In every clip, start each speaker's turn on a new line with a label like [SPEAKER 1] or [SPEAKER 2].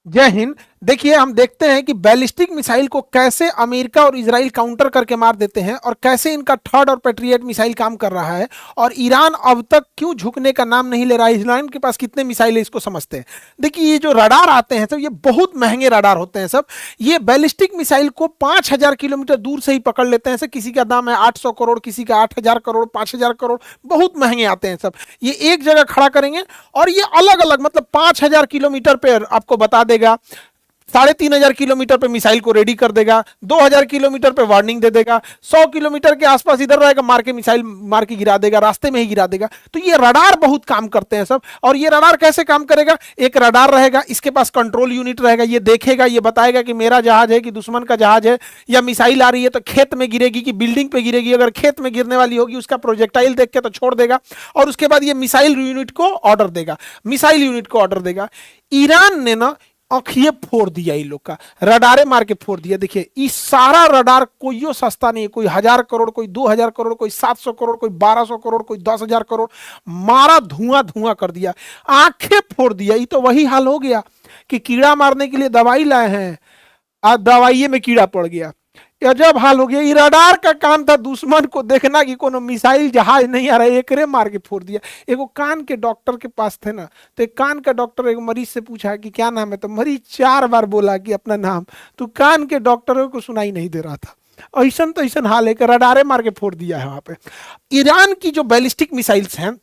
[SPEAKER 1] जय हिंद। देखिए, हम देखते हैं कि बैलिस्टिक मिसाइल को कैसे अमेरिका और इजराइल काउंटर करके मार देते हैं और कैसे इनका थर्ड और पेट्रियट मिसाइल काम कर रहा है। और ईरान अब तक क्यों झुकने का नाम नहीं ले रहा है। ईरान के पास कितने मिसाइल है इसको समझते हैं। देखिए, ये जो रडार आते हैं सब, ये बहुत महंगे रडार होते हैं सब। ये बैलिस्टिक मिसाइल को 5,000 किलोमीटर दूर से ही पकड़ लेते हैं सब। किसी का दाम है 800 करोड़, किसी का 8,000 करोड़, 5,000 करोड़, बहुत महंगे आते हैं सब। ये एक जगह खड़ा करेंगे और ये अलग अलग, मतलब 5,000 किलोमीटर पे आपको बता देगा, 3,500 किलोमीटर पे मिसाइल को रेडी कर देगा, 2,000 किलोमीटर पे वार्निंग दे देगा, 100 किलोमीटर के आसपास इधर रहेगा, मार के मिसाइल मार के गिरा देगा, रास्ते में ही गिरा देगा। तो ये रडार बहुत काम करते हैं सब। और ये रडार कैसे काम करेगा? एक रडार रहेगा, इसके पास कंट्रोल यूनिट रहेगा, ये देखेगा, ये बताएगा कि मेरा जहाज है कि दुश्मन का जहाज है, या मिसाइल आ रही है तो खेत में गिरेगी कि बिल्डिंग पे गिरेगी। अगर खेत में गिरने वाली होगी उसका प्रोजेक्टाइल देख के तो छोड़ देगा। और उसके बाद ये मिसाइल यूनिट को ऑर्डर देगा, मिसाइल यूनिट को ऑर्डर देगा। ईरान ने ना आंखिए फोड़ दिया, इन लोग का रडारे मार के फोड़ दिया। देखिए, इस सारा रडार कोई सस्ता नहीं है। कोई 1,000 करोड़, कोई 2,000 करोड़, कोई 700 करोड़, कोई 1,200 करोड़, कोई 10,000 करोड़, मारा, धुआं धुआं कर दिया, आंखें फोड़ दिया। ये तो वही हाल हो गया कि कीड़ा मारने के लिए दवाई लाए हैं, आज दवाइये में कीड़ा पड़ गया। अजब हाल हो गया। ये रडार का काम था दुश्मन को देखना कि कोनो मिसाइल जहाज नहीं आ रहा है, एकरे मार के फोड़ दिया। एगो कान के डॉक्टर के पास थे ना, तो एक कान का डॉक्टर एक मरीज से पूछा कि क्या नाम है, तो मरीज 4 बार बोला कि अपना नाम। तो कान के डॉक्टरों को सुनाई नहीं दे रहा था। ऐसा तो ऐसा हाल है कि रडारे मार के फोड़ दिया है वहां पे। ईरान की जो बैलिस्टिक मिसाइल्स हैं,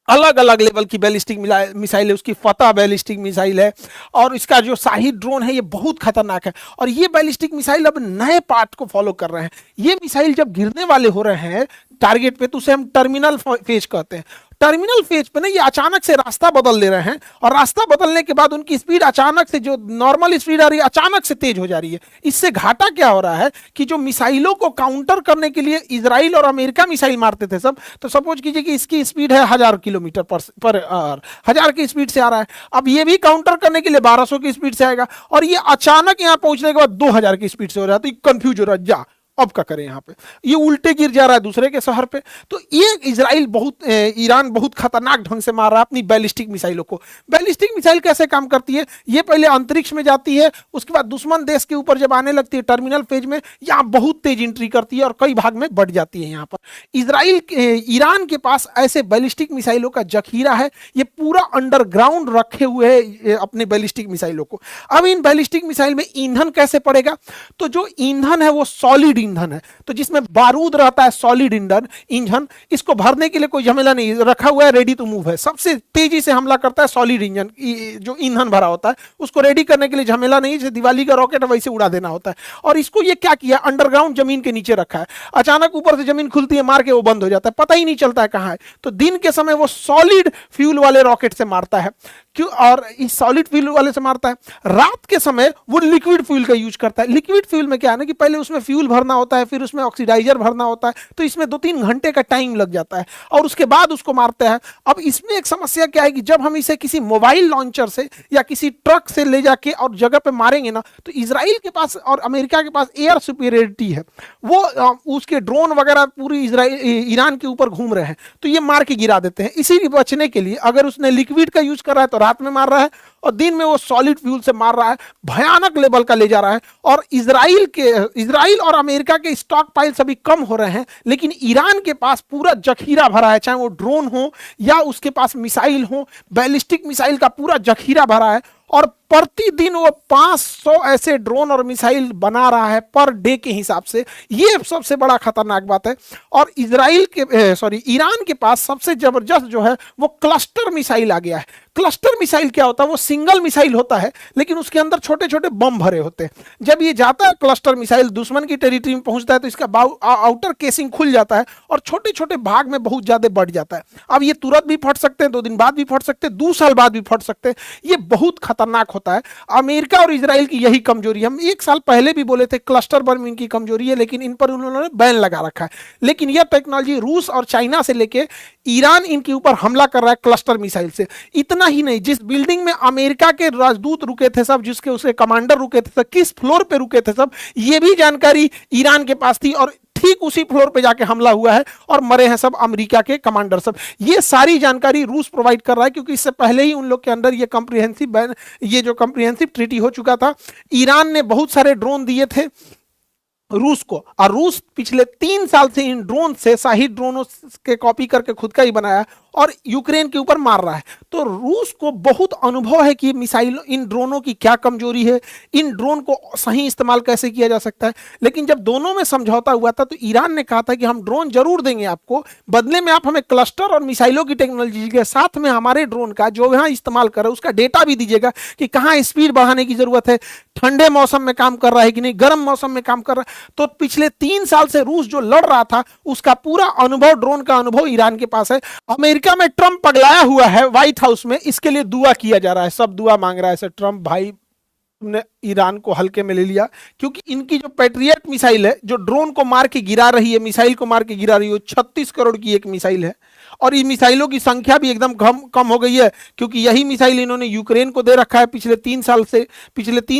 [SPEAKER 1] अलग अलग लेवल की बैलिस्टिक मिसाइल है। उसकी फतह बैलिस्टिक मिसाइल है, और इसका जो शाहिद ड्रोन है ये बहुत खतरनाक है। और ये बैलिस्टिक मिसाइल अब नए पार्ट को फॉलो कर रहे हैं। ये मिसाइल जब गिरने वाले हो रहे हैं टारगेट पे, तो उसे हम टर्मिनल फेज कहते हैं। टर्मिनल फेज पे ना ये अचानक से रास्ता बदल ले रहे हैं, और रास्ता बदलने के बाद उनकी स्पीड अचानक से, जो नॉर्मल स्पीड आ रही है, अचानक से तेज हो जा रही है। इससे घाटा क्या हो रहा है कि जो मिसाइलों को काउंटर करने के लिए इजराइल और अमेरिका मिसाइल मारते थे सब, तो सपोज कीजिए कि इसकी स्पीड है 1,000 किलोमीटर पर आवर, 1,000 की स्पीड से आ रहा है। अब ये भी काउंटर करने के लिए 1,200 की स्पीड से आएगा, और ये अचानक यहां पहुंचने के बाद 2,000 की स्पीड से हो रहा है। तो कंफ्यूज हो रहा है, जा अब क्या करें। यहाँ पे ये उल्टे गिर जा रहा है दूसरे के शहर पे। तो ये इजराइल बहुत ईरान बहुत खतरनाक ढंग से मार रहा है अपनी बैलिस्टिक मिसाइलों को। बैलिस्टिक मिसाइल कैसे काम करती है? ये पहले अंतरिक्ष में जाती है, उसके बाद दुश्मन देश के ऊपर जब आने लगती है टर्मिनल फेज में, यहाँ बहुत तेज एंट्री करती है और कई भाग में बढ़ जाती है। यहाँ पर ईरान के पास ऐसे बैलिस्टिक मिसाइलों का जखीरा है। ये पूरा अंडरग्राउंड रखे हुए है अपने बैलिस्टिक मिसाइलों को। अब इन बैलिस्टिक मिसाइल में ईंधन कैसे पड़ेगा? तो जो ईंधन है वो सॉलिड ईंधन है, तो जिसमें बारूद रहता है, सॉलिड इंजन। इसको भरने के लिए कोई झमेला नहीं, रखा हुआ है, रेडी टू मूव है। सबसे तेजी से हमला करता है सॉलिड इंजन। जो ईंधन भरा होता है उसको रेडी करने के लिए झमेला नहीं, जैसे दिवाली का रॉकेट वैसे उड़ा देना होता है। और इसको ये क्या किया, अंडरग्राउंड जमीन के नीचे रखा है। अचानक ऊपर से जमीन खुलती है, मार के वो बंद हो जाता है, पता ही नहीं चलता है कहां है। तो दिन के समय वो सॉलिड फ्यूल वाले रॉकेट से मारता है, क्यों? और इस सॉलिड फ्यूल वाले से मारता है। रात के समय वो लिक्विड फ्यूल का यूज करता है। लिक्विड फ्यूल में क्या है ना कि पहले उसमें फ्यूल भरना होता है, फिर उसमें ऑक्सीडाइजर भरना होता है, तो इसमें 2-3 घंटे का टाइम लग जाता है, और उसके बाद उसको मारते हैं। अब इसमें एक समस्या क्या है कि जब हम इसे किसी मोबाइल लॉन्चर से या किसी ट्रक से ले जाके और जगह पे मारेंगे ना, तो इजराइल के पास और अमेरिका के पास एयर सुपीरियरिटी है। वो उसके ड्रोन वगैरह पूरी ईरान के ऊपर घूम रहे हैं, तो ये मार के गिरा देते हैं। इसी बचने के लिए अगर उसने लिक्विड का यूज कर रहा है तो रात में मार रहा है, और दिन में वो सॉलिड फ्यूल से मार रहा है। भयानक लेवल का ले जा रहा है। और इजराइल और अमेरिका के स्टॉक पाइल्स अभी कम हो रहे हैं, लेकिन ईरान के पास पूरा जखीरा भरा है, चाहे वो ड्रोन हो या उसके पास मिसाइल हो। बैलिस्टिक मिसाइल का पूरा जखीरा भरा है, और प्रतिदिन वो 500 ऐसे ड्रोन और मिसाइल बना रहा है पर डे के हिसाब से। ये सबसे बड़ा खतरनाक बात है। और ईरान के पास सबसे जबरदस्त जो है वो क्लस्टर मिसाइल आ गया है। क्लस्टर मिसाइल क्या होता है? वो सिंगल मिसाइल होता है, लेकिन उसके अंदर छोटे छोटे बम भरे होते हैं। जब ये जाता है क्लस्टर मिसाइल दुश्मन की टेरिटरी में पहुंचता है, तो इसका आउटर केसिंग खुल जाता है और छोटे छोटे भाग में बहुत ज्यादा बढ़ जाता है। अब ये तुरंत भी फट सकते हैं, 2 दिन बाद भी फट सकते हैं, 2 साल बाद भी फट सकते हैं। ये बहुत खतरनाक होता है। अमेरिका और इजराइल की यही कमजोरी है। हम 1 साल पहले भी बोले थे क्लस्टर बम इनकी कमजोरी है, लेकिन इन पर उन्होंने बैन लगा रखा है। लेकिन यह टेक्नोलॉजी रूस और चाइना से लेके ईरान इनके ऊपर हमला कर रहा है क्लस्टर मिसाइल से। इतना ही नहीं, जिस बिल्डिंग में अमेरिका के राजदूत रुके थे सब, जिसके उसके कमांडर रुके थे सब, किस फ्लोर पे रुके थे सब, ये भी जानकारी ईरान के पास थी। और ठीक उसी फ्लोर पे जाके हमला हुआ है और मरे हैं सब अमेरिका के कमांडर सब। ये सारी जानकारी रूस प्रोवाइड कर रहा है, क्योंकि इससे पहले ही उन लोग के अंदर ये जो कॉम्प्रिहेंसिव ट्रीटी हो चुका था। ईरान ने बहुत सारे ड्रोन दिए थे रूस को, और रूस पिछले 3 साल से इन ड्रोन से, शाही ड्रोनों के कॉपी करके खुद का ही बनाया और यूक्रेन के ऊपर मार रहा है। तो रूस को बहुत अनुभव है कि मिसाइल, इन ड्रोनों की क्या कमजोरी है, इन ड्रोन को सही इस्तेमाल कैसे किया जा सकता है। लेकिन जब दोनों में समझौता हुआ था तो ईरान ने कहा था कि हम ड्रोन जरूर देंगे आपको, बदले में आप हमें क्लस्टर और मिसाइलों की टेक्नोलॉजी के साथ में हमारे ड्रोन का जो यहाँ इस्तेमाल कर रहे हैं उसका डेटा भी दीजिएगा कि कहाँ स्पीड बढ़ाने की जरूरत है, ठंडे मौसम में काम कर रहा है कि नहीं, गर्म मौसम में काम कर रहा है। तो पिछले 3 साल से रूस जो लड़ रहा था उसका पूरा अनुभव, ड्रोन का अनुभव ईरान के पास है। अमेरिका में ट्रंप पगलाया हुआ है व्हाइट हाउस में, इसके लिए दुआ किया जा रहा है, सब दुआ मांग रहा है। ट्रंप भाई तुमने ईरान को हल्के में ले लिया, क्योंकि इनकी जो पैट्रियट मिसाइल है जो ड्रोन को मार के गिरा रही है, मिसाइल को मार के गिरा रही है, 36 करोड़ की एक मिसाइल है। और इन मिसाइलों की संख्या भी एकदम कम हो गई है, क्योंकि यही मिसाइल इन्होंने यूक्रेन को दे रखा है पिछले 3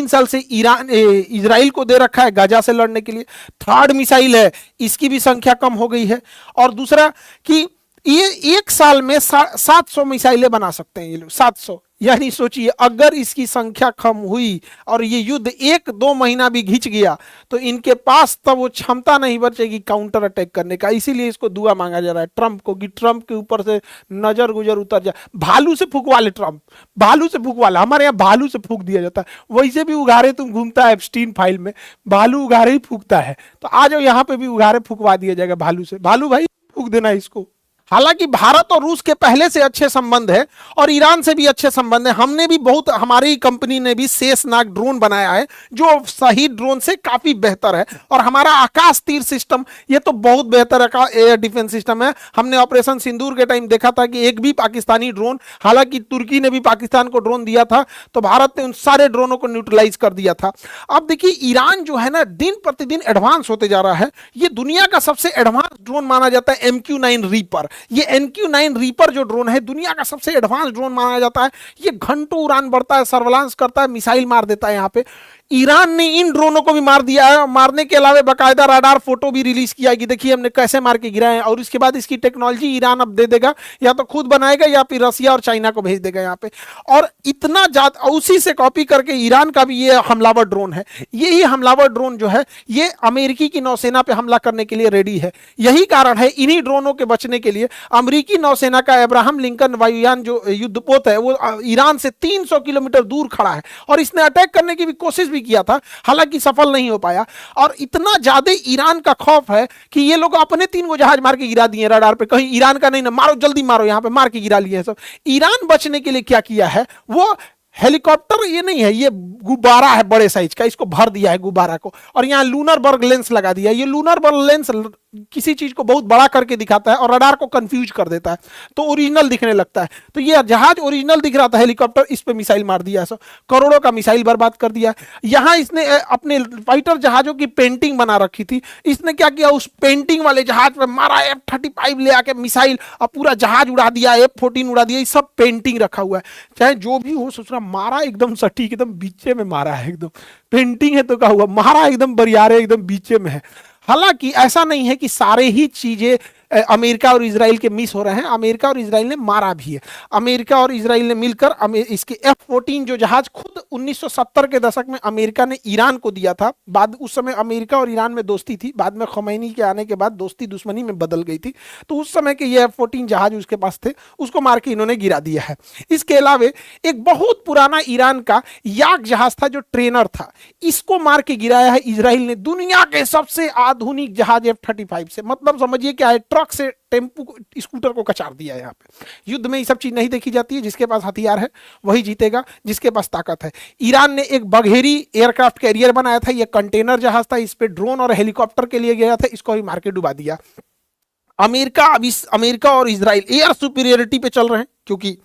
[SPEAKER 1] साल से इजराइल को दे रखा है गाजा से लड़ने के लिए। थर्ड मिसाइल है, इसकी भी संख्या कम हो गई है। और दूसरा कि ये एक साल में 700 मिसाइलें बना सकते हैं ये लोग, 700। यानी सोचिए अगर इसकी संख्या कम हुई और ये युद्ध 1-2 महीना भी घिंच गया तो इनके पास तब वो क्षमता नहीं बचेगी काउंटर अटैक करने का। इसीलिए इसको दुआ मांगा जा रहा है ट्रंप को कि ट्रंप के ऊपर से नजर गुजर उतर जाए। भालू से फूंकवा ले ट्रंप, भालू से फूंकवा ले। हमारे यहाँ भालू से फूंक दिया जाता है, वैसे भी उघारे तुम घूमता है एप्स्टीन फाइल में, भालू उघारे ही फूंकता है। तो आ जाओ यहाँ पे भी उघारे फूंकवा दिया जाएगा भालू से। भालू भाई फूंक देना इसको। हालांकि भारत और रूस के पहले से अच्छे संबंध है और ईरान से भी अच्छे संबंध है। हमने भी बहुत, हमारी कंपनी ने भी शेषनाग ड्रोन बनाया है जो सही ड्रोन से काफी बेहतर है। और हमारा आकाश तीर सिस्टम ये तो बहुत बेहतर एयर डिफेंस सिस्टम है। हमने ऑपरेशन सिंदूर के टाइम देखा था कि एक भी पाकिस्तानी ड्रोन, हालांकि तुर्की ने भी पाकिस्तान को ड्रोन दिया था तो भारत ने उन सारे ड्रोनों को न्यूट्रलाइज कर दिया था। अब देखिए ईरान जो है ना दिन प्रतिदिन एडवांस होते जा रहा है। ये दुनिया का सबसे एडवांस ड्रोन माना जाता है MQ-9 रीपर। ये MQ-9 रीपर जो ड्रोन है दुनिया का सबसे एडवांस ड्रोन माना जाता है। ये घंटों उड़ान बढ़ता है, सर्वेलांस करता है, मिसाइल मार देता है। यहाँ पे ईरान ने इन ड्रोनों को भी मार दिया है। मारने के अलावा बाकायदा राडार फोटो भी रिलीज किया कि देखिए हमने कैसे मार के गिराए हैं। और इसके बाद इसकी टेक्नोलॉजी ईरान अब दे देगा, या तो खुद बनाएगा या फिर रसिया और चाइना को भेज देगा यहाँ पे। और इतना ज्यादा उसी से कॉपी करके ईरान का भी ये हमलावर ड्रोन है। यही हमलावर ड्रोन जो है ये अमेरिकी की नौसेना पे हमला करने के लिए रेडी है। यही कारण है इन्हीं ड्रोनों के बचने के लिए अमेरिकी नौसेना का अब्राहम लिंकन वायुयान जो युद्धपोत है वो ईरान से 300 किलोमीटर दूर खड़ा है। और इसने अटैक करने की भी कोशिश भी किया था, हालांकि सफल नहीं हो पाया। और इतना ज्यादा ईरान का खौफ है कि ये लोग अपने 3 गो जहाज मार के गिरा दिए रडार पे, कहीं ईरान का नहीं ना, मारो जल्दी मारो, यहाँ पे मार के गिरा लिए सब। ईरान बचने के लिए क्या किया है, वो हेलीकॉप्टर ये नहीं है, ये गुब्बारा है बड़े साइज का, इसको भर दिया है गुब्बारा को और यहाँ लूनर बर्ग लेंस लगा दिया है। ये लूनर बर्ग लेंस किसी चीज को बहुत बड़ा करके दिखाता है और रडार को कंफ्यूज कर देता है तो ओरिजिनल दिखने लगता है। तो ये जहाज ओरिजिनल दिख रहा था हेलीकॉप्टर, इस पे मिसाइल मार दिया, सब करोड़ों का मिसाइल बर्बाद कर दिया। यहाँ इसने अपने फाइटर जहाजों की पेंटिंग बना रखी थी, इसने क्या किया उस पेंटिंग वाले जहाज पे मारा F-35 ले आके मिसाइल और पूरा जहाज उड़ा दिया, F-14 उड़ा दिया। ये सब पेंटिंग रखा हुआ है, चाहे जो भी हो। सोच रहा मारा एकदम सटीक, एकदम बीचे में मारा है, एकदम पेंटिंग है तो क्या हुआ, मारा एकदम बरियारे, एकदम बीचे में है। हालांकि ऐसा नहीं है कि सारे ही चीजें अमेरिका और इजराइल के मिस हो रहे हैं, अमेरिका और इजराइल ने मारा भी है। अमेरिका और इजराइल ने मिलकर इसके F-14 जो जहाज खुद 1970 के दशक में अमेरिका ने ईरान को दिया था। बाद उस समय अमेरिका और ईरान में दोस्ती थी, बाद में खमैनी के आने के बाद दोस्ती दुश्मनी में बदल गई थी। तो उस समय के ये F-14 जहाज उसके पास थे, उसको मार के इन्होंने गिरा दिया है। इसके अलावा एक बहुत पुराना ईरान का याक जहाज था जो ट्रेनर था, इसको मार के गिराया है इजराइल ने, दुनिया के सबसे आधुनिक जहाज F-35 से। मतलब समझिए क्या है, ट्रक से टेम्पू स्कूटर को कचार दिया। यहाँ पे युद्ध में ये सब चीज नहीं देखी जाती है, जिसके पास हथियार है वही जीतेगा, जिसके पास ताकत है। ईरान ने एक बघेरी एयरक्राफ्ट कैरियर बनाया था, ये कंटेनर जहाज था, इस पे ड्रोन और हेलीकॉप्टर के लिए गया था, इसको भी मार के डुबा दिया। अमेरिका और इजराइल एयर सुपीरियरिटी पे चल रहे हैं, क्योंकि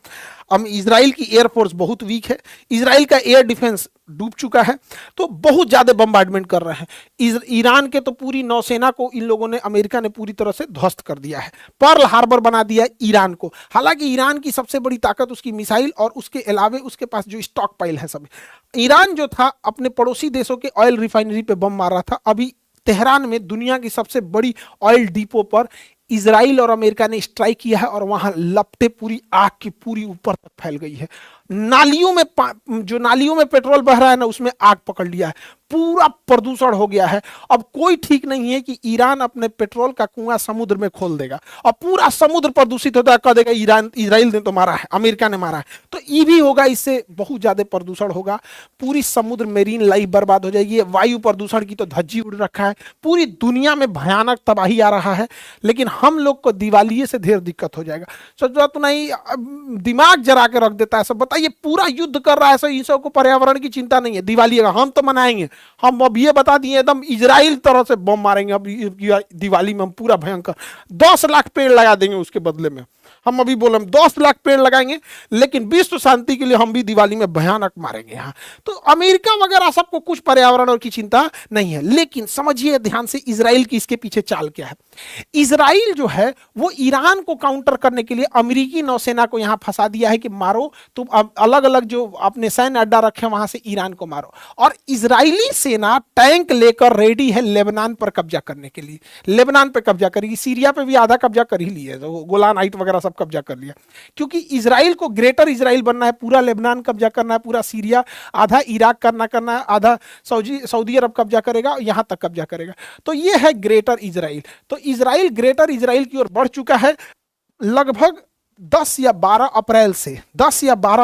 [SPEAKER 1] इजराइल की एयरफोर्स बहुत वीक है, इजराइल का एयर डिफेंस डूब चुका है, तो बहुत ज्यादा बम्बार्डमेंट कर रहे हैं। ईरान के तो पूरी नौसेना को इन लोगों ने, अमेरिका ने पूरी तरह से ध्वस्त कर दिया है, पर्ल हार्बर बना दिया ईरान को। हालांकि ईरान की सबसे बड़ी ताकत उसकी मिसाइल और उसके अलावे उसके पास जो स्टॉक पाइल है सब। ईरान जो था अपने पड़ोसी देशों के ऑयल रिफाइनरी पे बम मार रहा था, अभी तेहरान में दुनिया की सबसे बड़ी ऑयल डिपो पर इजराइल और अमेरिका ने स्ट्राइक किया है और वहां लपटें पूरी आग की पूरी ऊपर तक फैल गई है। नालियों में जो नालियों में पेट्रोल बह रहा है ना, उसमें आग पकड़ लिया है, पूरा प्रदूषण हो गया है। अब कोई ठीक नहीं है कि ईरान अपने पेट्रोल का कुआं समुद्र में खोल देगा और पूरा समुद्र प्रदूषित होता है, कह देगा ईरान इजराइल ने तो मारा है, अमेरिका ने मारा है। तो ये भी होगा, इससे बहुत ज्यादा प्रदूषण होगा, पूरी समुद्र मेरीन लाइफ बर्बाद हो जाएगी। वायु प्रदूषण की तो धज्जी उड़ रखा है, पूरी दुनिया में भयानक तबाही आ रहा है। लेकिन हम लोग को दिवालिये से ढेर दिक्कत हो जाएगा। सोचो तो नहीं, दिमाग जरा के रख देता है सब। बताइए, पूरा युद्ध कर रहा है, इन सब को पर्यावरण की चिंता नहीं है। दिवाली हम तो मनाएंगे, हम अब ये बता दिए एकदम इजराइल तरह से बम मारेंगे अब दिवाली में, हम पूरा भयंकर 10 लाख पेड़ लगा देंगे उसके बदले में। हम अभी बोले हम 10 लाख पेड़ लगाएंगे, लेकिन विश्व शांति के लिए हम भी दिवाली में भयानक मारेंगे यहाँ। तो अमेरिका वगैरह सबको कुछ पर्यावरण और की चिंता नहीं है। लेकिन समझिए ध्यान से, इजराइल की इसके पीछे चाल क्या है। इजराइल जो है वो ईरान को काउंटर करने के लिए अमेरिकी नौसेना को यहां फंसा दिया है कि मारो तुम, अलग अलग जो अपने सैन्य अड्डा रखे वहां से ईरान को मारो। और इजरायली सेना टैंक लेकर रेडी है लेबनान पर कब्जा करने के लिए। लेबनान पर कब्जा करेगी, सीरिया पे भी आधा कब्जा कर ही लिया, तो गोलान हाइट वगैरह सब कब्जा कर लिया। क्योंकि इजराइल को ग्रेटर इजराइल बनना है, पूरा लेबनान कब्जा करना है, पूरा सीरिया, आधा इराक करना है, आधा सऊदी अरब कब्जा करेगा, यहां तक कब्जा करेगा। तो ये है ग्रेटर इजराइल। तो इजराइल ग्रेटर इजराइल की ओर बढ़ चुका है। लगभग 10 या 12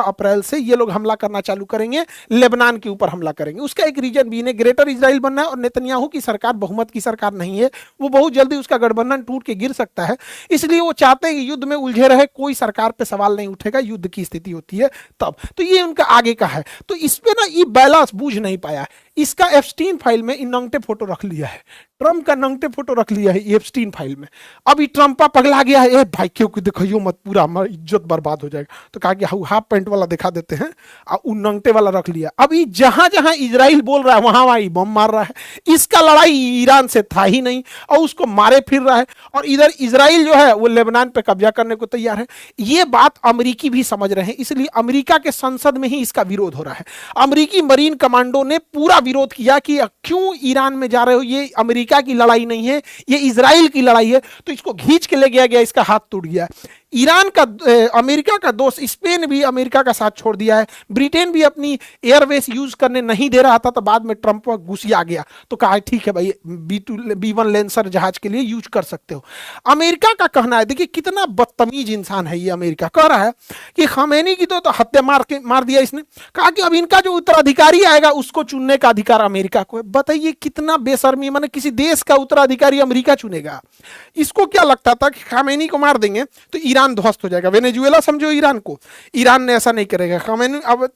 [SPEAKER 1] अप्रैल से ये लोग हमला करना चालू करेंगे, लेबनान के ऊपर हमला करेंगे। उसका एक रीजन भी इन्हें ग्रेटर इजराइल बनना है और नेतन्याहू की सरकार बहुमत की सरकार नहीं है, वो बहुत जल्दी उसका गठबंधन टूट के गिर सकता है। इसलिए वो चाहते हैं कि युद्ध में उलझे रहे, कोई सरकार पे सवाल नहीं उठेगा, युद्ध की स्थिति होती है तब। तो ये उनका आगे का है। तो इसमें ना ये बैलेंस बूझ नहीं पाया। इसका एप्स्टीन फाइल में इन नंगटे फोटो रख लिया है, ट्रम्प का नंगटे फोटो रख लिया है एप्स्टीन फाइल में। अभी ट्रम्पा पगला गया है, ए भाई क्यों दिखाइयो मत, पूरा हमारा इज्जत बर्बाद हो जाएगा। तो कहा कि हाफ पैंट वाला दिखा देते हैं, और उन नंगटे वाला रख लिया। अभी जहां जहां इजराइल बोल रहा है वहां वहां बम मार रहा है। इसका लड़ाई ईरान से था ही नहीं और उसको मारे फिर रहा है। और इधर इजराइल जो है वो लेबनान पे कब्जा करने को तैयार है। ये बात अमेरिकी भी समझ रहे हैं, इसलिए अमेरिका के संसद में ही इसका विरोध हो रहा है। अमेरिकी मरीन कमांडो ने पूरा विरोध किया कि क्यों ईरान में जा रहे हो, ये अमेरिका की लड़ाई नहीं है, ये इजराइल की लड़ाई है। तो इसको खींच के ले गया गया, इसका हाथ टूट गया। ईरान का अमेरिका का दोस्त स्पेन भी अमेरिका का साथ छोड़ दिया है। ब्रिटेन भी अपनी एयरवेस यूज करने नहीं दे रहा था, तो बाद में ट्रंप घुसिया गया तो कहा ठीक है भाई, B1 लेंसर जहाज के लिए यूज कर सकते हो। अमेरिका का कहना है, देखिए कितना बदतमीज इंसान है ये। अमेरिका कह रहा है कि खमेनी की तो हत्या मार दिया इसने, कहा कि अब इनका जो उत्तराधिकारी आएगा उसको चुनने का अधिकार अमेरिका को है। बताइए कितना बेशर्मी, माने किसी देश का उत्तराधिकारी अमेरिका चुनेगा। इसको क्या लगता था कि खमेनी को मार देंगे तो ईरान ध्वस्त हो जाएगा। वेनेजुएला समझो ईरान को, ईरान ने ऐसा नहीं करेगा। खमेनी अब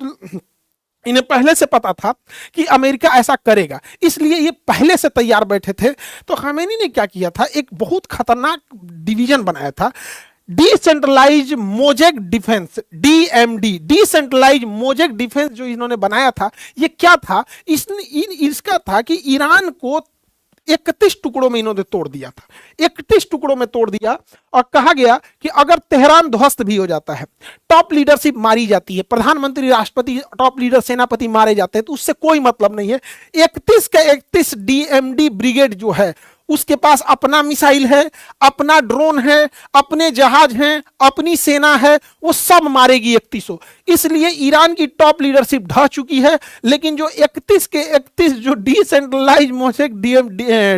[SPEAKER 1] इन्हें पहले से पता था कि अमेरिका ऐसा करेगा, इसलिए ये पहले से तैयार बैठे थे। तो खमेनी ने क्या किया था, एक बहुत खतरनाक डिवीजन बनाया था, decentralize mosaic defense, DMD, decentralize mosaic defense. जो इन्होंने बनाया था ये क्या था, इसका था कि ईरान को 31 टुकड़ों में इन्होंने तोड़ दिया था। 31 टुकड़ों में तोड़ दिया और कहा गया कि अगर तेहरान ध्वस्त भी हो जाता है, टॉप लीडरशिप मारी जाती है, प्रधानमंत्री, राष्ट्रपति, टॉप लीडर, सेनापति मारे जाते हैं, तो उससे कोई मतलब नहीं है। 31 का 31 DMD ब्रिगेड जो है उसके पास अपना मिसाइल है, अपना ड्रोन है, अपने जहाज हैं, अपनी सेना है, वो सब मारेगी 3100। इसलिए ईरान की टॉप लीडरशिप ढह चुकी है। लेकिन जो 31 के 31 जो डिसेंट्रलाइज मोजेक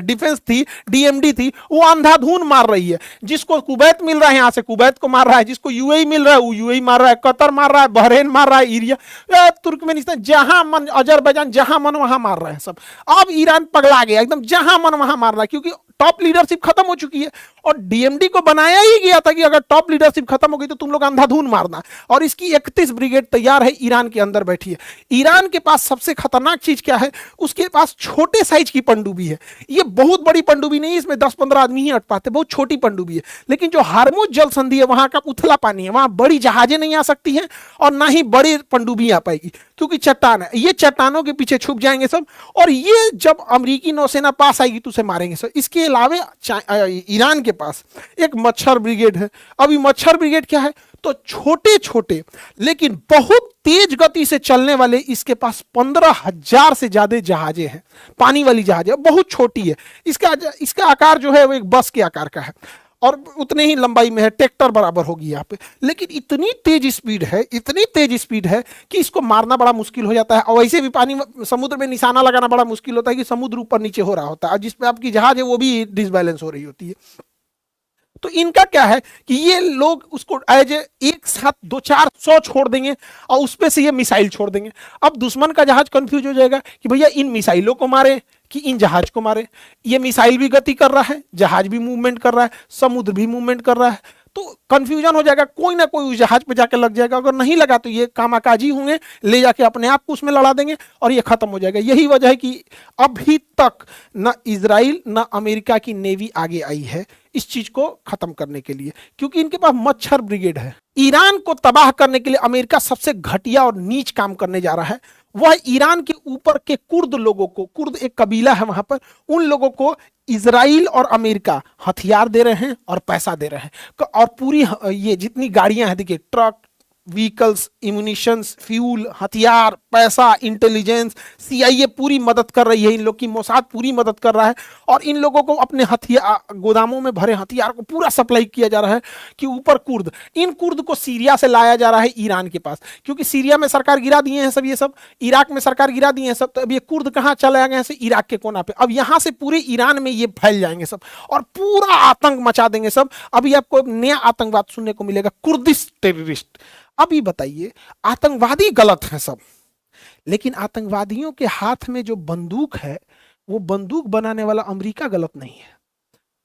[SPEAKER 1] डिफेंस थी, DMD थी, वो अंधाधुन मार रही है। जिसको कुवैत मिल रहा है यहां से कुवैत को मार रहा है, जिसको UAE मिल रहा है वो UAE मार रहा है, कतर मार रहा है, बहरेन मार रहा है, इरिया, तुर्कमेनिस्तान, जहां मन, अजरबैजान, जहां मन वहां मार रहा है सब। अब ईरान पगला गया एकदम, जहां मन वहां मार रहा है, क्योंकि टॉप लीडरशिप खत्म हो चुकी है। और DMD को बनाया ही गया था कि अगर टॉप लीडरशिप खत्म हो गई तो तुम लोग अंधाधुन मारना। और इसकी 31 ब्रिगेड तैयार है, ईरान के अंदर बैठी है। ईरान के पास सबसे खतरनाक चीज क्या है, उसके पास छोटे साइज की पनडुब्बी है। ये बहुत बड़ी पनडुब्बी नहीं है, इसमें 10-15 आदमी ही अट पाते, बहुत छोटी पनडुब्बी है। लेकिन जो हार्मुज जल संधि है वहां का उथला पानी है, वहां बड़ी जहाजें नहीं आ सकती हैं और ना ही बड़ी पनडुब्बी आ पाएगी, क्योंकि चट्टान है। ये चट्टानों के पीछे छुप जाएंगे सब, और ये जब अमेरिकी नौसेना पास आएगी तो उसे मारेंगे सब। इसके अलावा ईरान के पास एक मच्छर ब्रिगेड है। अब ये मच्छर ब्रिगेड क्या है, तो छोटे छोटे लेकिन बहुत तेज गति से चलने वाले इसके पास 15,000 से ज्यादा जहाजें हैं, पानी वाली जहाजें, बहुत छोटी है। इसका आकार जो है वो एक बस के आकार का है और उतने ही लंबाई में है, ट्रैक्टर बराबर होगी यहाँ पे। लेकिन इतनी तेज स्पीड है, इतनी तेज स्पीड है कि इसको मारना बड़ा मुश्किल हो जाता है। और वैसे भी पानी समुद्र में निशाना लगाना बड़ा मुश्किल होता है कि समुद्र ऊपर नीचे हो रहा होता है और जिसपे आपकी जहाज है वो भी डिसबैलेंस हो रही होती है। तो इनका क्या है कि ये लोग उसको एज एक साथ 200-400 छोड़ देंगे और उसपे से ये मिसाइल छोड़ देंगे। अब दुश्मन का जहाज कंफ्यूज हो जाएगा कि भैया इन मिसाइलों को मारे कि इन जहाज को मारे। ये मिसाइल भी गति कर रहा है, जहाज भी मूवमेंट कर रहा है, समुद्र भी मूवमेंट कर रहा है, तो कंफ्यूजन हो जाएगा। कोई ना कोई उस जहाज पे जाके लग जाएगा, अगर नहीं लगा तो ये कामाकाजी होंगे, ले जाके अपने आप को उसमें लड़ा देंगे और ये खत्म हो जाएगा। यही वजह है कि अभी तक न इजराइल न अमेरिका की नेवी आगे आई है इस चीज को खत्म करने के लिए, क्योंकि इनके पास मच्छर ब्रिगेड है। ईरान को तबाह करने के लिए अमेरिका सबसे घटिया और नीच काम करने जा रहा है। वह ईरान के ऊपर के कुर्द लोगों को, कुर्द एक कबीला है वहां पर, उन लोगों को इजराइल और अमेरिका हथियार दे रहे हैं और पैसा दे रहे हैं। और पूरी ये जितनी गाड़ियां हैं, देखिए ट्रक, व्हीकल्स, इम्यूनिशंस, फ्यूल, हथियार, पैसा, इंटेलिजेंस, सीआईए पूरी मदद कर रही है इन लोग की, मोसाद पूरी मदद कर रहा है और इन लोगों को अपने हथियार गोदामों में भरे हथियार को पूरा सप्लाई किया जा रहा है। कि ऊपर कुर्द, इन कुर्द को सीरिया से लाया जा रहा है ईरान के पास, क्योंकि सीरिया में सरकार गिरा दिए हैं सब, ये सब इराक में सरकार गिरा दिए हैं सब, तो अब ये कुर्द कहाँ चले गए हैं? इराक के कोना पे। अब यहां से पूरे ईरान में ये फैल जाएंगे सब और पूरा आतंक मचा देंगे सब। अभी आपको नया आतंकवाद सुनने को मिलेगा, कुर्दिश टेररिस्ट। अभी बताइए, आतंकवादी गलत है सब, लेकिन आतंकवादियों के हाथ में जो बंदूक है वो बंदूक बनाने वाला अमेरिका गलत नहीं है।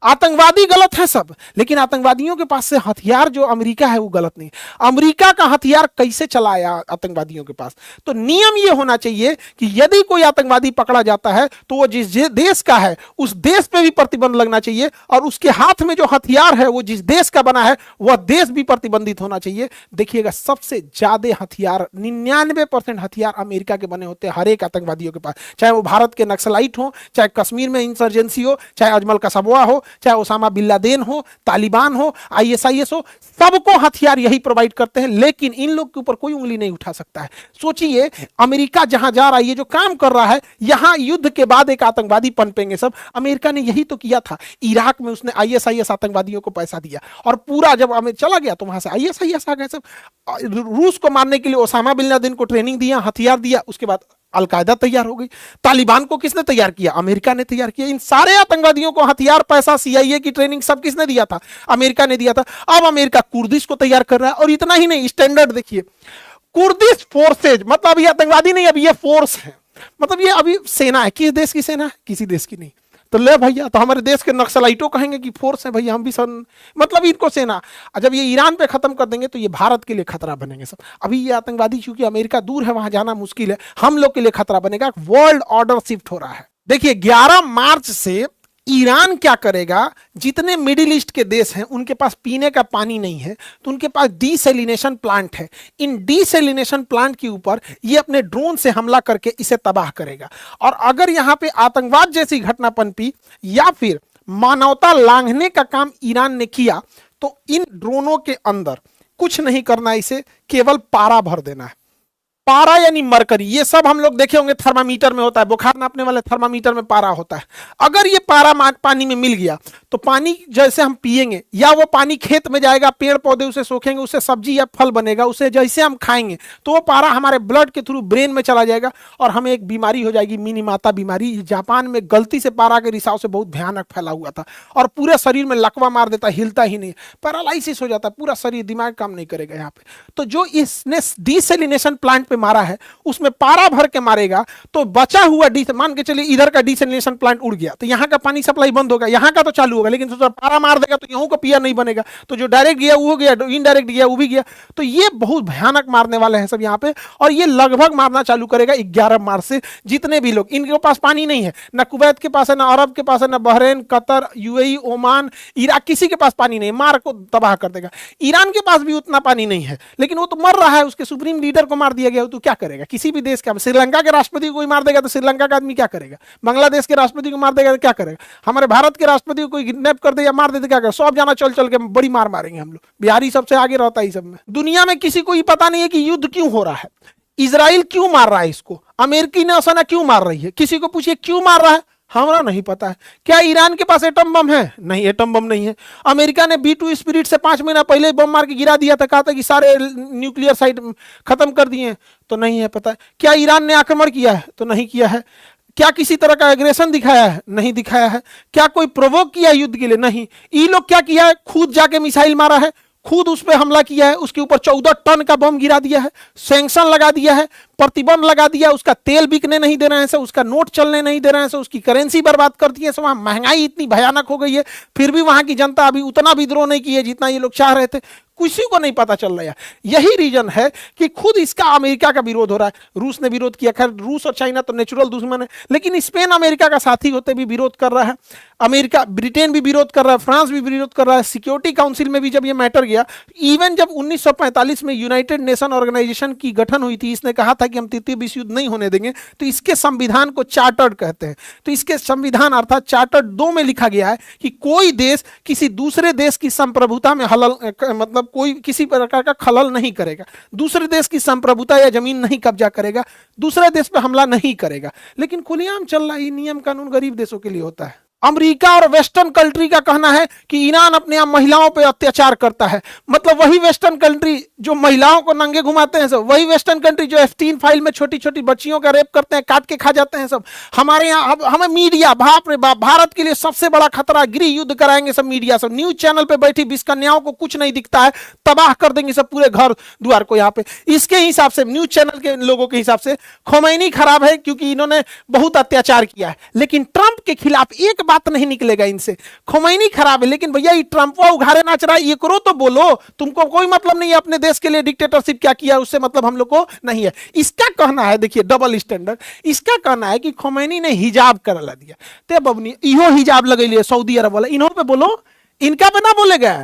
[SPEAKER 1] आतंकवादी गलत है सब, लेकिन आतंकवादियों के पास से हथियार जो अमेरिका है वो गलत नहीं। अमेरिका का हथियार कैसे चलाया आतंकवादियों के पास? तो नियम ये होना चाहिए कि यदि कोई आतंकवादी पकड़ा जाता है तो वो जिस देश का है उस देश पे भी प्रतिबंध लगना चाहिए और उसके हाथ में जो हथियार है वो जिस देश का बना है वह देश भी प्रतिबंधित होना चाहिए। देखिएगा, सबसे ज्यादा हथियार 99% हथियार अमेरिका के बने होते हैं हर एक आतंकवादियों के पास, चाहे वो भारत के नक्सलाइट हो, चाहे कश्मीर में इंसर्जेंसी हो, चाहे अजमल कसबवा हो, चाहे ओसामा बिन लादेन हो, तालिबान हो, आईएसआईएस हो, सबको हथियार यही प्रोवाइड करते हैं। लेकिन इन लोग के ऊपर कोई उंगली नहीं उठा सकता है। सोचिए, अमेरिका जहां जा रहा है, ये जो काम कर रहा है, यहां युद्ध के बाद एक आतंकवादी पनपेंगे सब। अमेरिका ने यही तो किया था इराक में, उसने आईएसआईएस आतंकवादियों को पैसा दिया और पूरा जब चला गया तो वहां से आईएसआईएस आ गए सब। रूस को मारने के लिए ओसामा बिन लादेन को ट्रेनिंग दिया, हथियार दिया, उसके बाद अलकायदा तैयार हो गई। तालिबान को किसने तैयार किया? अमेरिका ने तैयार किया। इन सारे आतंकवादियों को हथियार, पैसा, सीआईए की ट्रेनिंग सब किसने दिया था? अमेरिका ने दिया था। अब अमेरिका कुर्दिश को तैयार कर रहा है और इतना ही नहीं, स्टैंडर्ड देखिए, कुर्दिश फोर्सेज, मतलब ये आतंकवादी नहीं, अब ये फोर्स है, मतलब ये अभी सेना है। किस देश की सेना है? किसी देश की नहीं। तो ले भैया, तो हमारे देश के नक्सलाइटों कहेंगे कि फोर्स है भैया, हम भी मतलब इनको सेना। जब ये ईरान पे खत्म कर देंगे तो ये भारत के लिए खतरा बनेंगे सब। अभी ये आतंकवादी, क्योंकि अमेरिका दूर है, वहां जाना मुश्किल है, हम लोग के लिए खतरा बनेगा। वर्ल्ड ऑर्डर शिफ्ट हो रहा है। देखिए, 11 मार्च से ईरान क्या करेगा, जितने मिडिल ईस्ट के देश हैं उनके पास पीने का पानी नहीं है तो उनके पास डीसैलिनेशन प्लांट है। इन डीसैलिनेशन प्लांट के ऊपर ये अपने ड्रोन से हमला करके इसे तबाह करेगा। और अगर यहां पे आतंकवाद जैसी घटना पनपी या फिर मानवता लांघने का काम ईरान ने किया तो इन ड्रोनों के अंदर कुछ नहीं करना, इसे केवल पारा भर देना है। पारा यानी मरकरी, ये सब हम लोग देखे होंगे थर्मामीटर में होता है, बुखार नापने वाले थर्मामीटर में पारा होता है। अगर ये पारा पानी में मिल गया तो पानी जैसे हम पिएंगे या वो पानी खेत में जाएगा, पेड़ पौधे उसे सोखेंगे, उससे सब्जी या फल बनेगा, उसे जैसे हम खाएंगे तो वो पारा हमारे ब्लड के थ्रू ब्रेन में चला जाएगा और हमें एक बीमारी हो जाएगी, मिनीमाता बीमारी। जापान में गलती से पारा के रिसाव से बहुत भयानक फैला हुआ था और पूरे शरीर में लकवा मार देता, हिलता ही नहीं, पैरालाइसिस हो जाता है पूरा शरीर, दिमाग काम नहीं करेगा यहाँ पे। तो जो इसने डीसैलिनेशन प्लांट मारा है उसमें पारा भर के मारेगा तो बचा हुआ मान के चलिए इधर का डीसैलिनेशन प्लांट उड़ गया तो यहां का पानी सप्लाई बंद होगा, यहां का तो चालू होगा, लेकिन तो पारा मार देगा तो यहां का पिया नहीं बनेगा। तो जो डायरेक्ट गया वो गया, इनडायरेक्ट गया वो भी गया। तो ये बहुत भयानक मारने वाले हैं सब यहाँ पे और ये लगभग मारना चालू करेगा 11 मार्च से। जितने भी लोग, इनके पास पानी नहीं है, ना कुवैत के पास है, ना अरब के पास है, ना Bahrain, Qatar, UAE, Oman, Iraq, किसी के पास पानी नहीं, मार को तबाह कर देगा। ईरान के पास भी उतना पानी नहीं है लेकिन वो तो मर रहा है, उसके सुप्रीम लीडर को मार दिया गया, हो तो क्या करेगा? किसी भी देश का, श्रीलंका के राष्ट्रपति को कोई मार देगा तो श्रीलंका का आदमी क्या करेगा? बांग्लादेश के राष्ट्रपति को मार देगा तो क्या करेगा? हमारे भारत के राष्ट्रपति को कोई किडनैप कर दे या मार दे तो क्या करेगा? सब जाना चल चल के बड़ी मार मारेंगे हम लोग। बिहारी सबसे आगे रहता है सब में। दुनिया में किसी को ये पता नहीं है कि युद्ध क्यों हो रहा है, इजराइल क्यों मार रहा है इसको, अमेरिकी नौसेना क्यों मार रही है, किसी को पूछिए क्यों मार रहा है, हमारा नहीं पता है। क्या ईरान के पास एटम बम है? नहीं, एटम बम नहीं है। अमेरिका ने B2 स्पिरिट से 5 महीना पहले बम मार के गिरा दिया था, कहा था कि सारे न्यूक्लियर साइट खत्म कर दिए, तो नहीं है पता है। क्या ईरान ने आक्रमण किया है? तो नहीं किया है। क्या किसी तरह का एग्रेशन दिखाया है? नहीं दिखाया है। क्या कोई प्रोवोक किया युद्ध के लिए? नहीं। ये लोग क्या किया है? खुद जाके मिसाइल मारा है, खुद उस पर हमला किया है, उसके ऊपर 14 टन का बम गिरा दिया है, सैंक्शन लगा दिया है, प्रतिबंध लगा दिया, उसका तेल बिकने नहीं दे रहे हैं, उसका नोट चलने नहीं दे रहे हैं, उसकी करेंसी बर्बाद कर दी है। वहां महंगाई इतनी भयानक हो गई है, फिर भी वहां की जनता अभी उतना विद्रोह नहीं की है जितना ये लोग चाह रहे थे। किसी को नहीं पता चल रहा है। यही रीजन है कि खुद इसका अमेरिका का विरोध हो रहा है। रूस ने विरोध किया, खैर रूस और चाइना तो नेचुरल दुश्मन है, लेकिन स्पेन अमेरिका का साथी होते भी विरोध कर रहा है, अमेरिका ब्रिटेन भी विरोध कर रहा है, फ्रांस भी विरोध कर रहा है। सिक्योरिटी काउंसिल में भी जब ये मैटर गया, इवन जब 1945 में यूनाइटेड नेशन ऑर्गेनाइजेशन की गठन हुई थी, इसने कहा था कि हम तृतीय विश्व युद्ध नहीं होने देंगे, तो इसके संविधान को चार्टर्ड कहते हैं। तो इसके संविधान अर्थात चार्टर्ड 2 में लिखा गया है कि कोई देश किसी दूसरे देश की संप्रभुता में हलल मतलब कोई किसी प्रकार का खलल नहीं करेगा, दूसरे देश की संप्रभुता या जमीन नहीं कब्जा करेगा, दूसरे देश पर हमला नहीं करेगा। लेकिन खुलेआम चल रहा है, नियम कानून गरीब देशों के लिए होता है। अमेरिका और वेस्टर्न कंट्री का कहना है कि ईरान अपने आप महिलाओं पर अत्याचार करता है। मतलब वही वेस्टर्न कंट्री जो महिलाओं को नंगे घुमाते हैं, सब वही वेस्टर्न कंट्री जो F3 फाइल में छोटी छोटी बच्चियों का रेप करते हैं, काट के खा जाते हैं सब। हमारे यहाँ हमें मीडिया, बाप रे बाप, भारत के लिए सबसे बड़ा खतरा, गृह युद्ध कराएंगे सब मीडिया, सब न्यूज चैनल पे बैठी 20 कन्याओं को कुछ नहीं दिखता है, तबाह कर देंगे सब पूरे घर द्वार को यहाँ पे। इसके हिसाब से, न्यूज चैनल के लोगों के हिसाब से खोमैनी खराब है क्योंकि इन्होंने बहुत अत्याचार किया है। लेकिन ट्रंप के खिलाफ एक बात नहीं निकलेगा इनसे। खोमैनी खराब है, लेकिन भैया ये ट्रंप उघारे नाच रहा है, ये करो तो बोलो, तुमको कोई मतलब नहीं है अपने देश के लिए डिक्टेटरशिप क्या किया उससे मतलब हम लोग को नहीं है। इसका कहना है, देखिए डबल स्टैंडर्ड, इसका कहना है कि खोमैनी ने हिजाब करला दिया, ते बबनी इहो हिजाब लगैलिए सऊदी अरब वाला, इन्हों पे बोलो, इनका पे ना बोलेगा,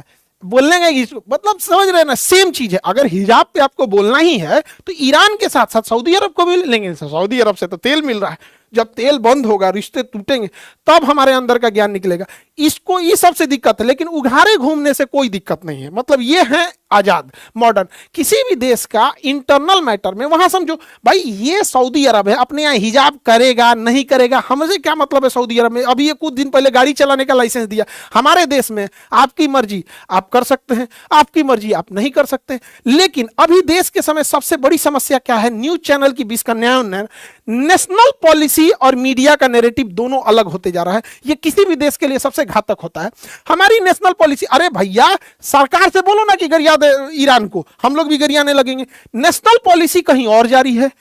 [SPEAKER 1] बोलने का मतलब समझ रहे हैं ना, सेम चीज है। अगर हिजाब पे आपको बोलना ही है तो ईरान के साथ साथ सऊदी अरब को भी लेंगे। सऊदी अरब से तो तेल मिल रहा है, जब तेल बंद होगा, रिश्ते टूटेंगे, तब हमारे अंदर का ज्ञान निकलेगा। इसको ये सबसे दिक्कत है, लेकिन उघारे घूमने से कोई दिक्कत नहीं है। मतलब ये है आजाद मॉडर्न। किसी भी देश का इंटरनल मैटर में वहां समझो भाई ये सऊदी अरब है, अपने यहाँ हिजाब करेगा नहीं करेगा हमसे क्या मतलब है। सऊदी अरब में अभी ये कुछ दिन पहले गाड़ी चलाने का लाइसेंस दिया, हमारे देश में आपकी मर्जी आप कर सकते हैं, आपकी मर्जी आप नहीं कर सकते। लेकिन अभी देश के समय सबसे बड़ी समस्या क्या है, न्यूज चैनल की 20 कन्याओं ने नेशनल पॉलिसी और मीडिया का नैरेटिव दोनों अलग होते जा रहा है। ये किसी भी देश के लिए सबसे घातक होता है। हमारी नेशनल पॉलिसी, अरे भैया सरकार से बोलो ना कि गरिया दे ईरान को, हम लोग भी गरियाने लगेंगे। नेशनल पॉलिसी कहीं और जारी है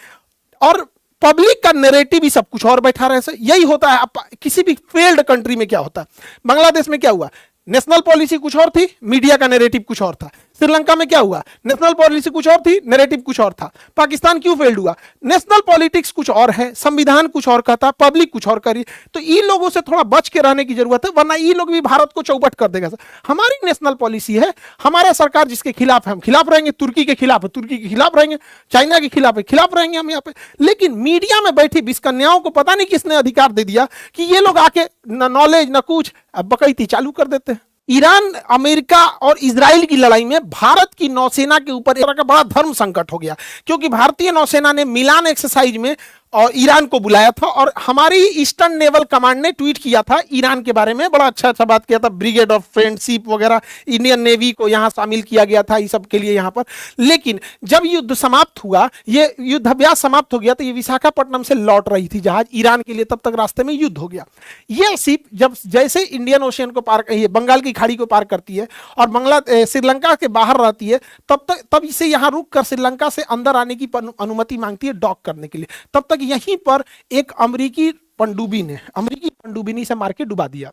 [SPEAKER 1] और पब्लिक का नैरेटिव ही सब कुछ और बैठा रहे। यही होता है किसी भी फेल्ड कंट्री में। क्या होता है, बांग्लादेश में क्या हुआ, नेशनल पॉलिसी कुछ और थी, मीडिया का नैरेटिव कुछ और था। श्रीलंका में क्या हुआ, नेशनल पॉलिसी कुछ और थी, नैरेटिव कुछ और था। पाकिस्तान क्यों फेल्ड हुआ, नेशनल पॉलिटिक्स कुछ और है, संविधान कुछ और का था, पब्लिक कुछ और करी। तो इन लोगों से थोड़ा बच के रहने की जरूरत है, वरना ये लोग भी भारत को चौपट कर देगा। हमारी नेशनल पॉलिसी है, हमारा सरकार जिसके खिलाफ है हम खिलाफ रहेंगे, तुर्की के खिलाफ है तुर्की के खिलाफ रहेंगे, चाइना के खिलाफ है खिलाफ रहेंगे हम यहाँ पे। लेकिन मीडिया में बैठी 20 कन्याओं को पता नहीं किसने अधिकार दे दिया कि ये लोग आके न नॉलेज न कुछ बकैती चालू कर देते हैं। ईरान, अमेरिका और इजराइल की लड़ाई में भारत की नौसेना के ऊपर एक तरह का बड़ा धर्म संकट हो गया, क्योंकि भारतीय नौसेना ने मिलान एक्सरसाइज में और ईरान को बुलाया था और हमारी ईस्टर्न नेवल कमांड ने ट्वीट किया था ईरान के बारे में, बड़ा अच्छा बात किया था। ब्रिगेड ऑफ फ्रेंडशिप वगैरह, इंडियन नेवी को यहाँ शामिल किया गया था, इस सब के लिए यहाँ पर। लेकिन जब युद्ध समाप्त हुआ, ये युद्धाभ्यास समाप्त हो गया, तो ये विशाखापट्टनम से लौट रही थी जहाज ईरान के लिए, तब तक रास्ते में युद्ध हो गया। ये शिप जब जैसे इंडियन ओशियन को पार, बंगाल की खाड़ी को पार करती है और श्रीलंका के बाहर रहती है, तब इसे यहाँ रुक कर श्रीलंका से अंदर आने की अनुमति मांगती है डॉक करने के लिए। तब तक यहीं पर एक अमेरिकी पनडुब्बी ने, अमेरिकी पनडुब्बिनी से मार के डुबा दिया।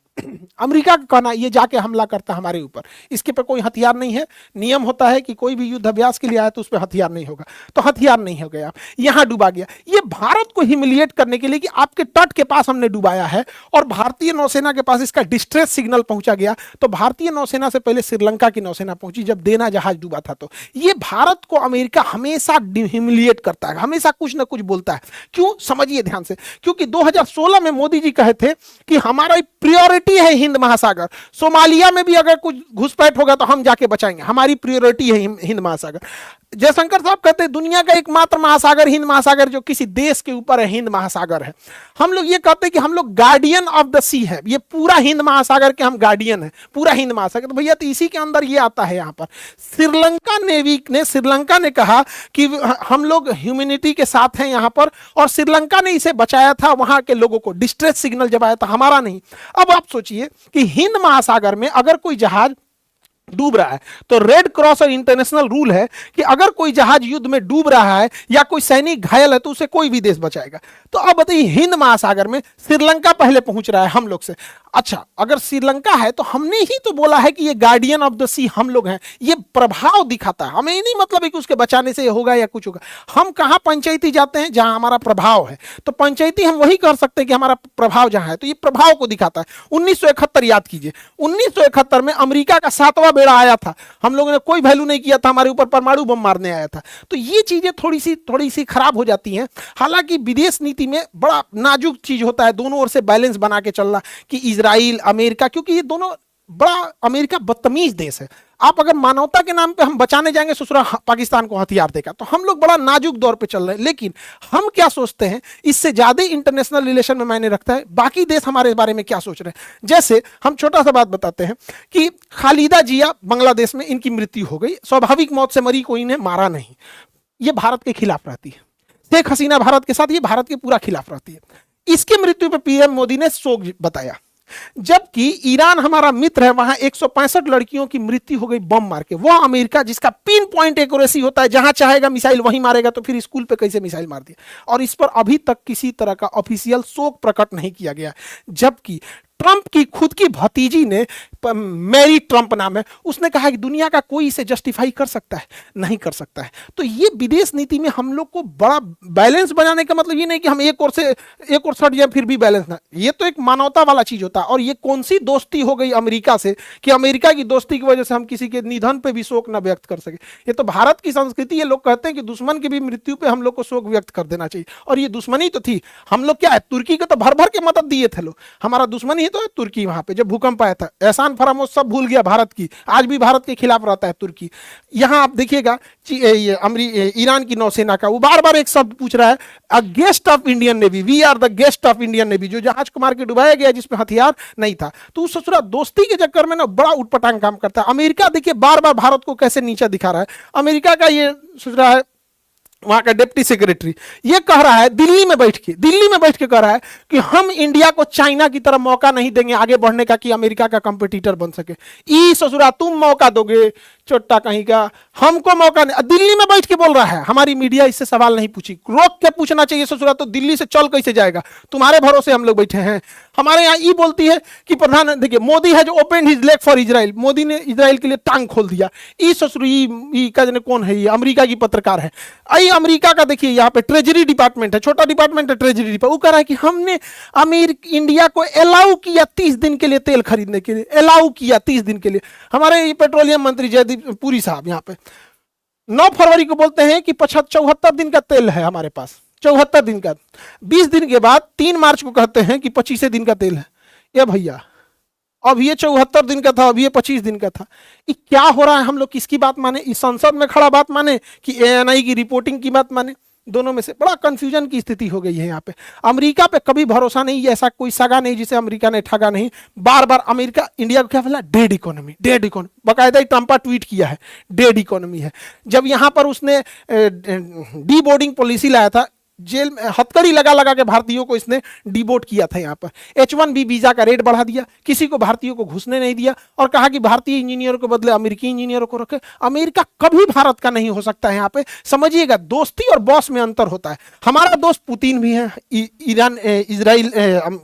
[SPEAKER 1] अमेरिका का कहना ये जाके हमला करता हमारे ऊपर, इसके पे कोई हथियार नहीं है। नियम होता है कि कोई भी युद्ध अभ्यास के लिए आया तो उस पर हथियार नहीं होगा, तो हथियार नहीं हो गया, यहाँ डुबा गया। ये भारत को ह्यूमिलिएट करने के लिए कि आपके तट के पास हमने डुबाया है, और भारतीय नौसेना के पास इसका डिस्ट्रेस सिग्नल पहुंचा गया। तो भारतीय नौसेना से पहले श्रीलंका की नौसेना पहुंची जब देना जहाज डूबा था। तो ये भारत को अमेरिका हमेशा ह्यूमिलिएट करता है, हमेशा कुछ ना कुछ बोलता है। क्यों, समझिए ध्यान से। क्योंकि 2016 में मोदी जी कहे थे कि हमारा प्रायोरिटी है हिंद महासागर, सोमालिया में भी अगर कुछ घुसपैठ होगा तो हम जाके बचाएंगे, हमारी प्रायोरिटी है हिंद महासागर। जयशंकर साहब कहते हैं दुनिया का एकमात्र महासागर हिंद महासागर जो किसी देश के ऊपर है, हिंद महासागर है। हम लोग ये कहते हैं कि हम लोग गार्डियन ऑफ द सी है, ये पूरा हिंद महासागर के हम गार्डियन है, पूरा हिंद महासागर। तो भैया तो इसी के अंदर ये आता है। यहाँ पर श्रीलंका ने कहा कि हम लोग ह्यूमैनिटी के साथ हैं यहाँ पर, और श्रीलंका ने इसे बचाया था, वहां के लोगों को डिस्ट्रेस सिग्नल जब आया था, हमारा नहीं। अब आप सोचिए कि हिंद महासागर में अगर कोई जहाज डूब रहा है तो रेड क्रॉस और इंटरनेशनल रूल है कि अगर कोई जहाज युद्ध में डूब रहा है या कोई सैनिक घायल है तो उसे कोई भी देश बचाएगा। तो अब बताइए हिंद महासागर में श्रीलंका पहले पहुंच रहा है हम लोग से। अच्छा, अगर श्रीलंका है तो हमने ही तो बोला है कि ये गार्डियन ऑफ द सी हम लोग हैं, ये प्रभाव दिखाता है। हमें नहीं मतलब है कि उसके बचाने से होगा या कुछ होगा। हम कहां पंचायती जाते हैं, जहां हमारा प्रभाव है। तो पंचायती हम वही कर सकते हैं कि हमारा प्रभाव जहां है, तो ये प्रभाव को दिखाता है। 1971 याद कीजिए, 1971 में अमेरिका का 7वां बेड़ा आया था, हम लोगों ने कोई वैल्यू नहीं किया था, हमारे ऊपर परमाणु बम मारने आया था। तो ये चीजें थोड़ी सी खराब हो जाती हैं। हालांकि विदेश नीति में बड़ा नाजुक चीज होता है, दोनों ओर से बैलेंस बना के चलना कि इजराइल अमेरिका, क्योंकि ये दोनों बड़ा, अमेरिका बदतमीज देश है। आप अगर मानवता के नाम पे हम बचाने जाएंगे ससुरा पाकिस्तान को हथियार देगा, तो हम लोग बड़ा नाजुक दौर पे चल रहे हैं। लेकिन हम क्या सोचते हैं, इससे ज्यादा इंटरनेशनल रिलेशन में मायने रखता है बाकी देश हमारे बारे में क्या सोच रहे हैं। जैसे हम छोटा सा बात बताते हैं कि खालिदा जिया बांग्लादेश में इनकी मृत्यु हो गई, स्वाभाविक मौत से मरी, कोई ने मारा नहीं। ये भारत के खिलाफ रहती है। शेख हसीना भारत के साथ, ये भारत के पूरा खिलाफ रहती है। इसकी मृत्यु पर पीएम मोदी ने शोक बताया। जबकि ईरान हमारा मित्र है, वहां 165 लड़कियों की मृत्यु हो गई बम मार के। वह अमेरिका जिसका पिन पॉइंट एक्यूरेसी होता है, जहां चाहेगा मिसाइल वहीं मारेगा, तो फिर स्कूल पे कैसे मिसाइल मार दिया। और इस पर अभी तक किसी तरह का ऑफिशियल शोक प्रकट नहीं किया गया। जबकि ट्रंप की खुद की भतीजी ने, मैरी ट्रंप नाम है, उसने कहा कि दुनिया का कोई इसे जस्टिफाई कर सकता है, नहीं कर सकता है। तो ये विदेश नीति में हम लोग को बड़ा बैलेंस बनाने का मतलब ये नहीं कि हम एक ओर सट जाए फिर भी बैलेंस ना। ये तो एक मानवता वाला चीज होता है। और ये कौन सी दोस्ती हो गई अमेरिका से कि अमेरिका की दोस्ती की वजह से हम किसी के निधन पे भी शोक न व्यक्त कर सके। ये तो भारत की संस्कृति। ये लोग कहते हैं कि दुश्मन की भी मृत्यु पे हम लोग को शोक व्यक्त कर देना चाहिए, और ये दुश्मनी तो थी। हम लोग क्या है, तुर्की को तो भर भर के मदद दिए थे लोग, हमारा दुश्मन ही तो है तुर्की। वहां पे जब भूकंप आया था, एहसान फरामोश सब भूल गया भारत की, आज भी भारत के खिलाफ रहता है तुर्की। यहां आप देखिएगा ईरान की नौसेना का, वो बार बार एक शब्द पूछ रहा है, a guest of Indian navy, we are the guest of Indian navy, जो जहाज को मार के डुबाया गया जिसमें हथियार नहीं था। तो उस ससुरा दोस्ती के चक्कर में ना बड़ा उटपटांग काम करता है। अमेरिका देखिए बार बार भारत को कैसे नीचा दिखा रहा है। अमेरिका का ये ससुरा है, वहां का डिप्टी सेक्रेटरी ये कह रहा है दिल्ली में बैठ के कह रहा है कि हम इंडिया को चाइना की तरह मौका नहीं देंगे आगे बढ़ने का, कि अमेरिका का कंपटीटर बन सके। ई ससुरा तुम मौका दोगे, चोट्टा कहीं का, हमको मौका नहीं। दिल्ली में बैठ के बोल रहा है। हमारी मीडिया इससे सवाल नहीं पूछी, रोक के पूछना चाहिए ससुरा, तो दिल्ली से चल कैसे जाएगा, तुम्हारे भरोसे हम लोग बैठे हैं। हमारे यहाँ ई बोलती है कि प्रधान, देखिए मोदी है जो open his leg for Israel, Modi ने इजराइल के लिए टांग खोल दिया। ई ससुरी का जने कौन है, ये अमेरिका की पत्रकार है। आई अमेरिका का देखिए यहाँ पे ट्रेजरी डिपार्टमेंट है, छोटा डिपार्टमेंट है ट्रेजरी डिपार्टमेंट, वो कह रहा है कि हमने इंडिया को अलाउ किया 30 दिन के लिए तेल खरीदने के लिए, अलाउ किया 30 दिन के लिए। हमारे पेट्रोलियम मंत्री जयदीप पुरी साहब यहाँ पे 9 फरवरी को बोलते हैं कि 74 दिन का तेल है हमारे पास, 74 दिन का। 20 दिन के बाद 3 मार्च को कहते हैं कि 25 दिन का तेल है। ये भैया अब ये 74 दिन का था, अब ये 25 दिन का था। ये क्या हो रहा है, हम लोग किसकी बात माने, इस संसद में खड़ा बात माने कि एएनआई की रिपोर्टिंग की बात माने? दोनों में से बड़ा कंफ्यूजन की स्थिति हो गई है यहाँ पे। अमेरिका पे कभी भरोसा नहीं, ऐसा कोई सगा नहीं जिसे अमेरिका ने ठगा नहीं। बार बार अमेरिका इंडिया को क्या बोला, डेड इकोनॉमी, डेड इकोनॉमी, बाकायदा ट्रंपा ट्वीट किया है डेड इकोनॉमी है। जब यहाँ पर उसने डी बोर्डिंग पॉलिसी लाया था, जेल में हथकड़ी लगा लगा के भारतीयों को इसने डिबोट किया था। यहाँ पर H1B वीजा का रेट बढ़ा दिया, किसी को भारतीयों को घुसने नहीं दिया और कहा कि भारतीय इंजीनियरों के बदले अमेरिकी इंजीनियरों को रखे। अमेरिका कभी भारत का नहीं हो सकता है। यहाँ पे समझिएगा, दोस्ती और बॉस में अंतर होता है। हमारा दोस्त पुतिन भी है, ईरान इजराइल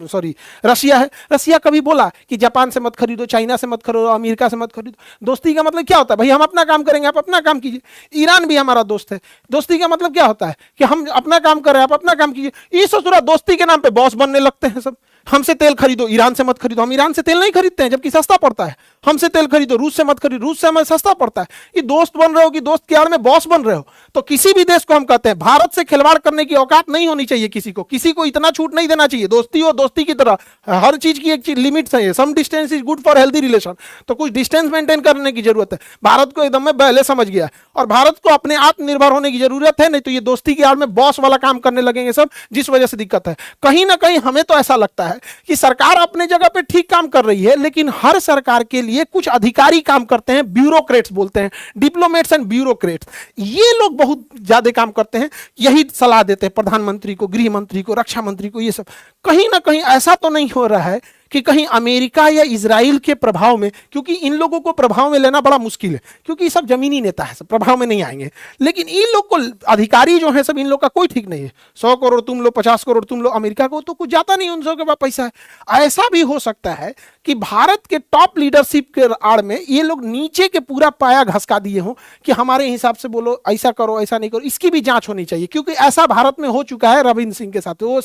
[SPEAKER 1] सॉरी रशिया है। रशिया कभी बोला कि जापान से मत खरीदो, चाइना से मत खरीदो, अमेरिका से मत खरीदो। दोस्ती का मतलब क्या होता है? भाई हम अपना काम करेंगे, आप अपना काम कीजिए। ईरान भी हमारा दोस्त है। दोस्ती का मतलब क्या होता है कि हम अपना काम कर रहे हैं, आप अपना काम कीजिए। ये ससुरा दोस्ती के नाम पे बॉस बनने लगते हैं सब। हमसे तेल खरीदो, ईरान से मत खरीदो। हम ईरान से तेल नहीं खरीदते हैं जबकि सस्ता पड़ता है। हमसे तेल खरीदो, रूस से मत खरीदो, रूस से हमें सस्ता पड़ता है। ये दोस्त बन रहे हो कि दोस्त के आड़ में बॉस बन रहे हो। तो किसी भी देश को हम कहते हैं भारत से खिलवाड़ करने की औकात नहीं होनी चाहिए। किसी को इतना छूट नहीं देना चाहिए। दोस्ती हो दोस्ती की तरह, हर चीज की एक लिमिट है। Some distance is good for healthy relation. तो कुछ डिस्टेंस मेंटेन करने की जरूरत है। भारत को एकदम में पहले समझ गया और भारत को अपने आत्मनिर्भर होने की जरूरत है। नहीं तो ये दोस्ती की आड़ में बॉस वाला काम करने लगेंगे सब, जिस वजह से दिक्कत है। कहीं ना कहीं हमें तो ऐसा लगता है कि सरकार अपने जगह पे ठीक काम कर रही है, लेकिन हर सरकार के लिए कुछ अधिकारी काम करते हैं, ब्यूरोक्रेट्स बोलते हैं, डिप्लोमेट्स एंड ब्यूरोक्रेट्स। ये लोग बहुत ज्यादा काम करते हैं, यही सलाह देते हैं प्रधानमंत्री को, गृह मंत्री को, रक्षा मंत्री को। ये सब कहीं ना कहीं ऐसा तो नहीं हो रहा है कि कहीं अमेरिका या इजराइल के प्रभाव में, क्योंकि इन लोगों को प्रभाव में लेना बड़ा मुश्किल है, क्योंकि ये सब जमीनी नेता है, सब प्रभाव में नहीं आएंगे। लेकिन इन लोग को अधिकारी जो है सब, इन लोग का कोई ठीक नहीं है। 100 करोड़ तुम लो, 50 करोड़ तुम लो, अमेरिका को तो कुछ जाता नहीं, उन सब के पास पैसा है। ऐसा भी हो सकता है कि भारत के टॉप लीडरशिप के आड़ में ये लोग नीचे के पूरा पाया घसका दिए हों कि हमारे हिसाब से बोलो, ऐसा करो, ऐसा नहीं करो। इसकी भी जांच होनी चाहिए, क्योंकि ऐसा भारत में हो चुका है रविंद्र सिंह के साथ। वो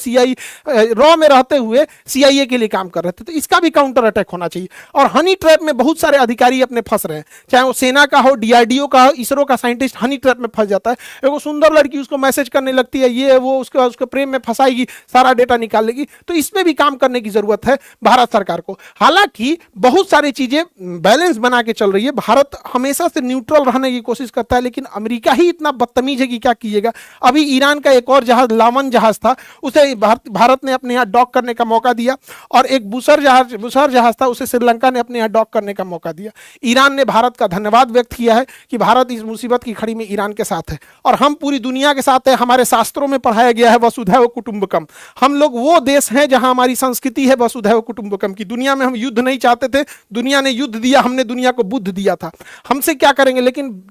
[SPEAKER 1] रॉ में रहते हुए CIA के लिए काम कर रहे थे। तो इसका भी काउंटर अटैक होना चाहिए। और हनी ट्रैप में बहुत सारे अधिकारी अपने फंस रहे हैं, चाहे वो सेना का हो, DRDO का हो, इसरो का साइंटिस्ट हनी ट्रैप में फंस जाता है। एक सुंदर लड़की उसको मैसेज करने लगती है, ये वो, उसके प्रेम में फंसाएगी, सारा डेटा निकाल लेगी। तो इसमें भी काम करने की जरूरत है भारत सरकार को। हालांकि बहुत सारी चीजें बैलेंस बना के चल रही है। भारत हमेशा से न्यूट्रल रहने की कोशिश करता है, लेकिन अमेरिका ही इतना बदतमीज है कि क्या कीजिएगा। अभी ईरान का एक और जहाज, लावन जहाज था, उसे भारत ने अपने यहाँ डॉक करने का मौका दिया। और एक बुसर जहाज था, उसे श्रीलंका ने अपने यहाँ डॉक करने का मौका दिया। ईरान ने भारत का धन्यवाद व्यक्त किया है कि भारत इस मुसीबत की घड़ी में ईरान के साथ है और हम पूरी दुनिया के साथ है। हमारे शास्त्रों में पढ़ाया गया है वसुधैव कुटुंबकम। हम लोग वो देश हैं जहां हमारी संस्कृति है वसुधैव कुटुंबकम की। दुनिया में हम युद्ध नहीं चाहते थे, दुनिया ने युद्ध दिया, हमने दुनिया को बुद्ध दिया था। हमसे क्या करेंगे, लेकिन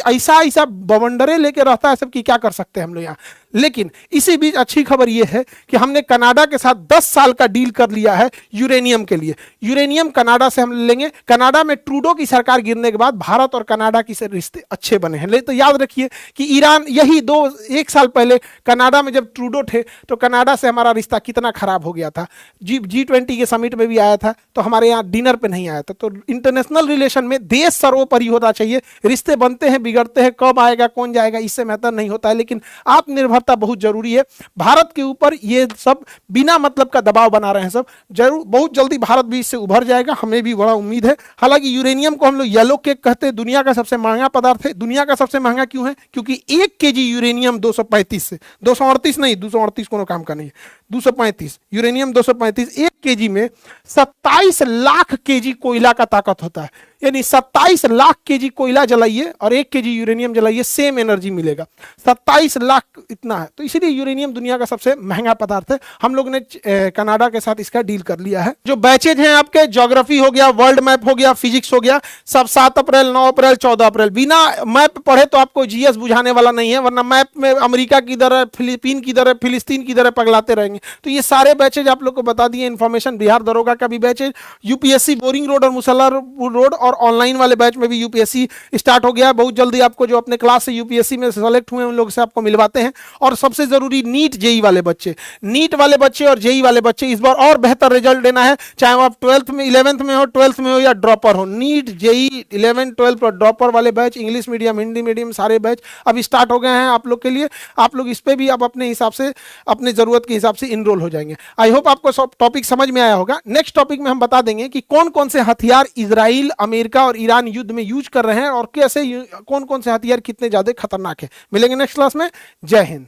[SPEAKER 1] ऐसा बवंडरे लेके रहता है सब कि क्या कर सकते हैं हम लोग यहाँ। लेकिन इसी बीच अच्छी खबर यह है कि हमने कनाडा के साथ 10 साल का डील कर लिया है यूरेनियम के लिए। यूरेनियम कनाडा से हम लेंगे। कनाडा में ट्रूडो की सरकार गिरने के बाद भारत और कनाडा की रिश्ते अच्छे बने हैं। लेकिन तो याद रखिए कि ईरान यही 1 साल पहले कनाडा में जब ट्रूडो थे तो कनाडा से हमारा रिश्ता कितना खराब हो गया था। G20 के समिट में भी आया था तो हमारे यहाँ डिनर पे नहीं आया था। तो इंटरनेशनल रिलेशन में देश सर्वोपरि होना चाहिए। रिश्ते बनते हैं, बिगड़ते हैं, कब आएगा कौन जाएगा इससे मैटर नहीं होता है, लेकिन आत्मनिर्भर बहुत जरूरी है। भारत के ऊपर ये सब बिना मतलब का दबाव बना रहे हैं सब। जरूर बहुत जल्दी भारत भी इससे उभर जाएगा, हमें भी बड़ा उम्मीद है। हालांकि यूरेनियम को हम लोग येलो केक कहते हैं, दुनिया का सबसे महंगा पदार्थ है। दुनिया का सबसे महंगा क्यों है? क्योंकि 1 kg यूरेनियम 235 से 238 नहीं, 238 कोनो काम का नहीं है, 235 यूरेनियम 235 1 kg में 27 लाख kg कोयला का ताकत होता है। यानी 27 लाख kg कोयला जलाइए और 1 kg यूरेनियम जलाइए, सेम एनर्जी मिलेगा। 27 लाख इतना है। तो इसीलिए यूरेनियम दुनिया का सबसे महंगा पदार्थ है। हम लोग ने कनाडा के साथ इसका डील कर लिया है। जो बैचेज हैं आपके, ज्योग्राफी हो गया, वर्ल्ड मैप हो गया, फिजिक्स हो गया, सब 7 अप्रैल, 9 अप्रैल, 14 अप्रैल। बिना मैप पढ़े तो आपको GS बुझाने वाला नहीं है, वरना मैप में अमेरिका की दर, फिलीपीन की दर, फिलिस्तीन की दर पगलाते रहेंगे। तो ये सारे बैचेज आप लोग को बता दिए इन्फॉर्मेशन। बिहार दरोगा का भी बैचेज, UPSC बोरिंग रोड और मुसल्लापुर रोड, और ऑनलाइन वाले बैच में भी UPSC स्टार्ट हो गया है। बहुत जल्दी आपको जो अपने क्लास से UPSC में सेलेक्ट हुए उन लोग से आपको मिलवाते हैं। और सबसे जरूरी नीट जेई वाले बच्चे, नीट वाले बच्चे और जेई वाले बच्चे, इस बार और बेहतर रिजल्ट देना है, चाहे आप 12th में, 11th में हो, 12th में हो या ड्रॉपर हो। नीट जेई 11, 12 और ड्रॉपर वाले batch, English medium, Hindi medium, सारे बैच अब स्टार्ट हो गए हैं आप लोग के लिए। आप लोग इस पे भी आप अपने हिसाब से, अपने जरूरत के हिसाब से इनरोल हो जाएंगे। आई होप आपको सब टॉपिक समझ में आया होगा। नेक्स्ट टॉपिक में हम बता देंगे कि कौन कौन से हथियार इजराइल, अमेरिका और ईरान युद्ध में यूज कर रहे हैं और कैसे, कौन कौन से हथियार कितने ज्यादा खतरनाक है। मिलेंगे नेक्स्ट क्लास में। जय हिंद।